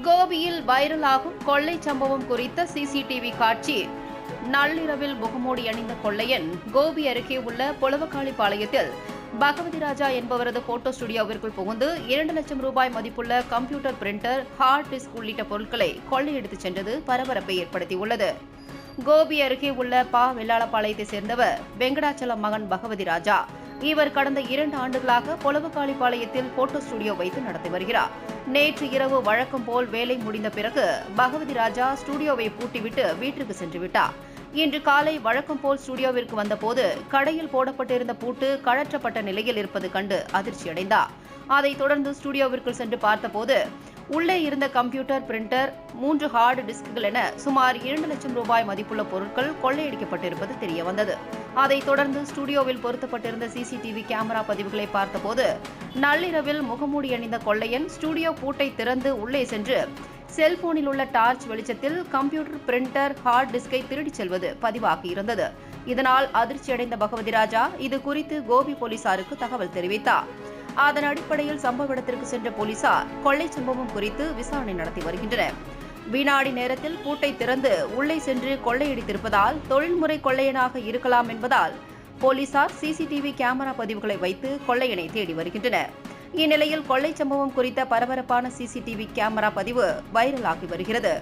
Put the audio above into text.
கோபியில் வைரலாகும் கொள்ளை சம்பவம் குறித்த சிசிடிவி காட்சி. நள்ளிரவில் முகமூடி அணிந்த கொள்ளையன் கோபி அருகே உள்ள பொலவக்காளிப்பாளையத்தில் பகவதி ராஜா என்பவரது போட்டோ ஸ்டுடியோவிற்குள் புகுந்து 2 லட்சம் ரூபாய் மதிப்புள்ள கம்ப்யூட்டர் பிரிண்டர், ஹார்ட் டிஸ்க் உள்ளிட்ட பொருட்களை கொள்ளையடித்துச் சென்றது பரபரப்பை ஏற்படுத்தியுள்ளது. கோபி அருகே உள்ள வெள்ளாளப்பாளையத்தை சேர்ந்தவர் வெங்கடாச்சலம் மகன் பகவதி ராஜா. இவர் கடந்த 2 ஆண்டுகளாக பொலவக்காளிப்பாளையத்தில் போட்டோ ஸ்டுடியோ வைத்து நடத்தி வருகிறார். நேற்று இரவு வழக்கம் போல் வேலை முடிந்த பிறகு பகவதி ராஜா ஸ்டுடியோவை பூட்டிவிட்டு வீட்டிற்கு சென்று விட்டார். இன்று காலை வழக்கம் போல் ஸ்டுடியோவிற்கு வந்தபோது கடையில் போடப்பட்டிருந்த பூட்டு கழற்றப்பட்ட நிலையில் இருப்பது கண்டு அதிர்ச்சியடைந்தார். அதைத் தொடர்ந்து ஸ்டுடியோவிற்குள் சென்று பார்த்தபோது உள்ளே இருந்த கம்ப்யூட்டர், பிரிண்டர், 3 ஹார்டு டிஸ்குகள் என சுமார் 2 லட்சம் ரூபாய் மதிப்புள்ள பொருட்கள் கொள்ளையடிக்கப்பட்டிருப்பது தெரியவந்தது. அதைத் தொடர்ந்து ஸ்டுடியோவில் பொருத்தப்பட்டிருந்த சிசிடிவி கேமரா பதிவுகளை பார்த்தபோது நள்ளிரவில் முகமூடி அணிந்த கொள்ளையன் ஸ்டுடியோ பூட்டை திறந்து உள்ளே சென்று செல்போனில் உள்ள டார்ச் வெளிச்சத்தில் கம்ப்யூட்டர், பிரிண்டர், ஹார்ட் டிஸ்கை திருடிச் செல்வது பதிவாகியிருந்தது. இதனால் அதிர்ச்சியடைந்த பகவதி ராஜா இது குறித்து கோபி போலீசாருக்கு தகவல் தெரிவித்தார். அதன் அடிப்படையில் சம்பவ இடத்திற்கு சென்ற போலீசார் கொள்ளை சம்பவம் குறித்து விசாரணை நடத்தி வருகின்றனர். வினாடி நேரத்தில் பூட்டை திறந்து உள்ளே சென்று கொள்ளையடித்திருப்பதால் தொழில்முறை கொள்ளையனாக இருக்கலாம் என்பதால் போலீசார் சிசிடிவி கேமரா பதிவுகளை வைத்து கொள்ளையனை தேடி வருகின்றனர். இந்நிலையில் கொள்ளை சம்பவம் குறித்த பரபரப்பான சிசிடிவி கேமரா பதிவு வைரலாகி வருகிறது.